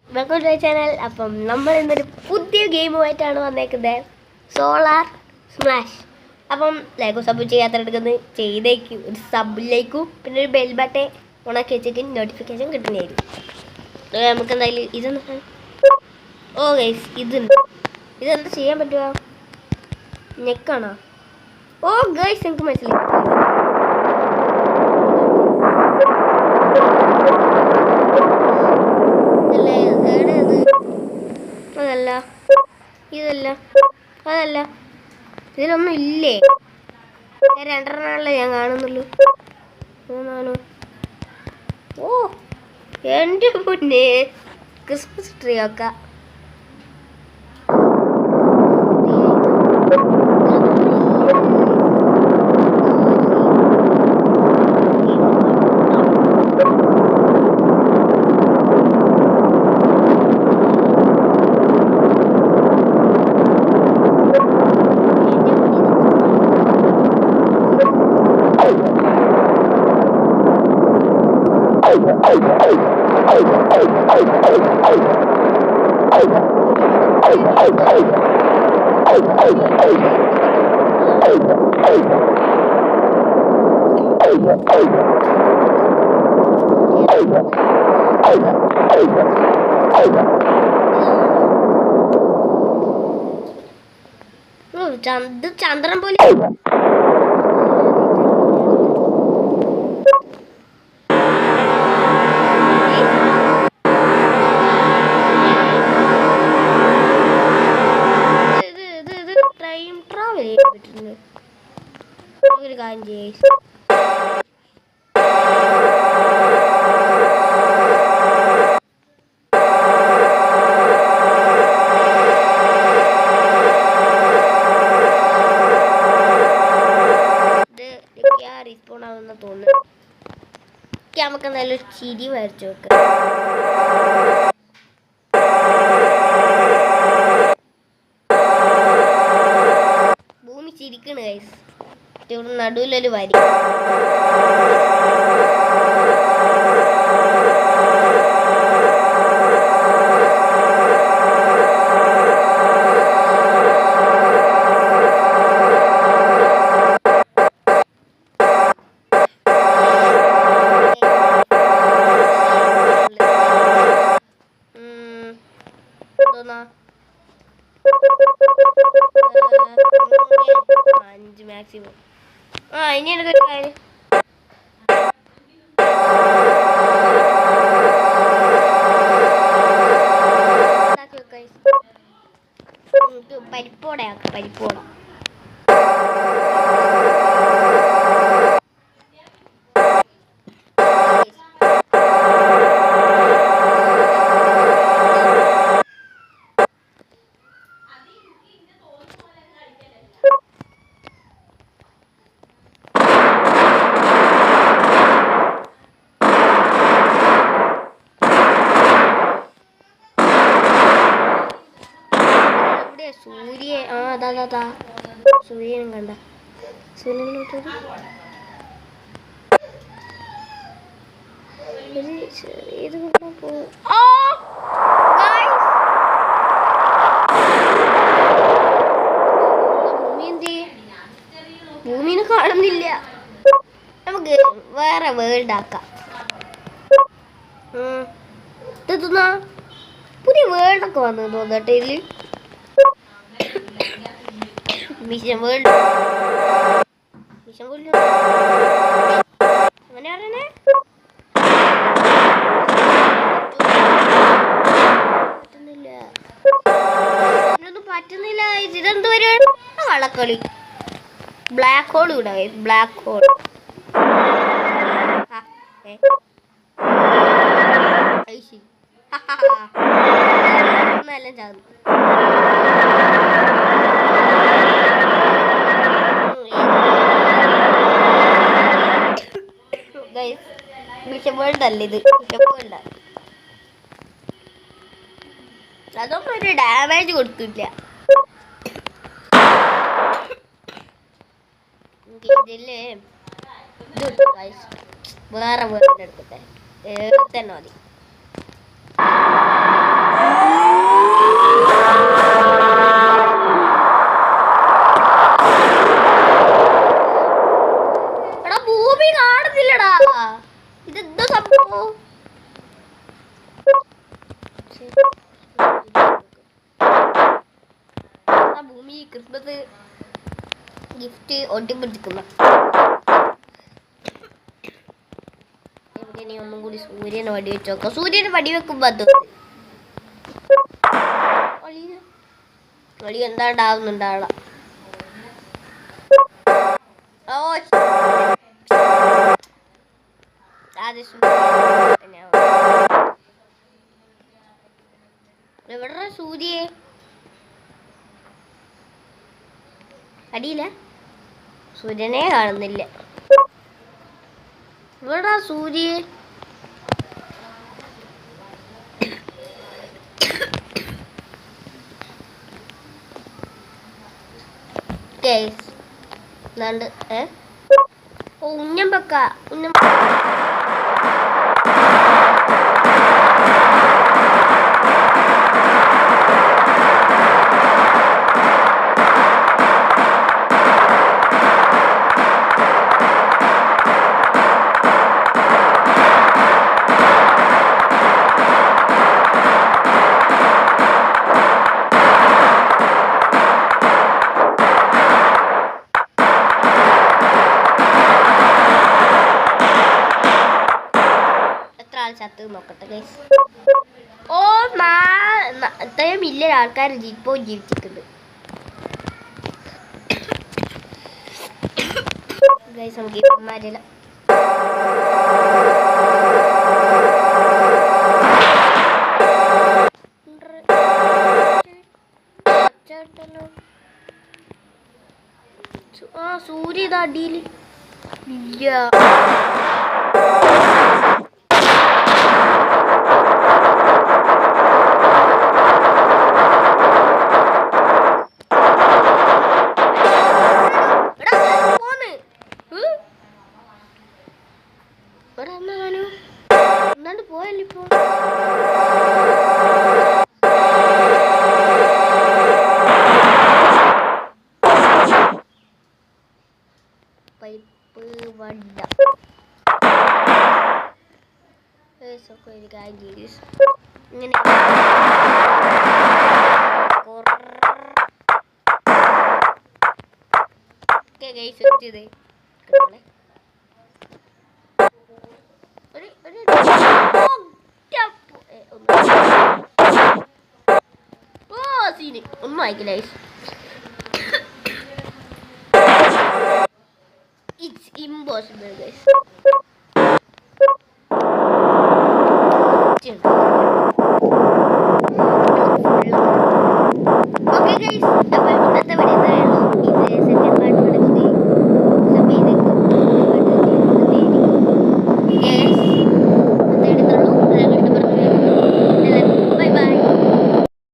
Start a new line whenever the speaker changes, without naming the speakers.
Welcome to channel. അപ്പം നമ്മൾ ഇന്നൊരു പുതിയ ഗെയിമുമായിട്ടാണ് വന്നേക്കുന്നത്, സോളാർ സ്മാഷ്. അപ്പം ലൈക്കും സബ് ചെയ്യാത്തടുക്കുന്നത് ചെയ്തേക്കും, ഒരു സബിലേക്കും പിന്നെ ഒരു ബെൽ ബട്ടൺ ഉണക്കി വെച്ചേക്കും നോട്ടിഫിക്കേഷൻ കിട്ടുന്നതായിരിക്കും. നമുക്ക് എന്തായാലും ഇതൊന്ന് ഗൈസ് ഇതെന്താ ചെയ്യാൻ പറ്റുക? നെക്കാണോ? ഗൈസ് എനിക്ക് മനസ്സിലായി. അതല്ല ഇതിലൊന്നും ഇല്ലേ? രണ്ടെണ്ണല്ലേ ഞാൻ കാണുന്നുള്ളൂ. മൂന്നാണോ? എൻ്റെ മുന്നേ ക്രിസ്മസ് ട്രീ ഒക്കെ ചന്ദ്രൻ പോലെ ടൈം ട്രാവൽ ചെയ്യാൻ പറ്റുന്നു. ഒരു കാര്യം ചെയ്യേ, റീസ്പോൺ ആവുന്ന തോന്നുന്നു. നമുക്ക് എന്തായാലും ഒരു ചിരി വരച്ചു വെക്കാം. ഭൂമി ചിരിക്കണ് ഗൈസ്. ഇവിടെ നടുവിലൊരു വരി. മാക്സിമം ഇനി എടുക്കൊരു കാര്യം, പരിപ്പോടയാക്കാം. പരിപ്പോട സൂര്യ അതാ സൂര്യനും കണ്ട സൂര്യനിലോട്ട് ചെറിയത് ഭൂമിനെ കാണുന്നില്ല. നമുക്ക് വേറെ വേൾഡ് ആക്കാം. ഇതെത്തുന്ന പുതിയ വേൾഡൊക്കെ വന്നു തോന്നട്ടെ. ഇതില് മിഷൻ വേൾഡ് അങ്ങനെ പറയണേ. പറ്റുന്നില്ല. ഇതെന്ത് പരിപാടി? വള്ളക്കളി. ബ്ലാക്ക് ഹോൾ ഇവിടെ. ബ്ലാക്ക് ഹോൾ എല്ലാം ചാകുന്നു. ഇത് അതൊന്നും ഒരു ഡാമേജ് കൊടുക്കില്ല. ഇതില് വേറെ വേറെ എടുക്കട്ടെ. തന്നെ മതി. എടാ ഭൂമി കാണുന്നില്ലടാ, ഇതെന്തോ സംഭവം? ഭൂമി ക്രിസ്മസ് ഗിഫ്റ്റ് ഒട്ടിപ്പിടിക്കുന്ന എവിടെയാണ്? ഒന്നും കൂടി സൂര്യനെ വടി വെച്ച് നോക്കാം. സൂര്യനെ വടി വെക്കുമ്പോ അത് വടി എന്താ ഉണ്ടാവുന്നുണ്ടാവണം. ഓ എവിടെ സൂര്യ? അടിയില്ല, സൂര്യനെ കാണുന്നില്ല. ഇവിടെ സൂര്യ ഉന്നം വെക്ക ഉന്നം. ചത്ത് നോക്കട്ടെ ഗൈസ്. ഓ ഇത്രയും മില്യൺ ആൾക്കാർ ഇപ്പോൾ ജീവിച്ചിട്ടുണ്ട് ഗൈസ്. നമുക്ക് ഇപ്പന്മാരില്ല. സൂര്യ ഇത് അടിയിൽ ഇല്ല. എന്നാണ്ട് പോയല്ലോ ഇപ്പൊ. പൈപ്പ് വണ്ട ഇങ്ങനെ ഒന്നും ആയിക്കില്ല. It's impossible, guys.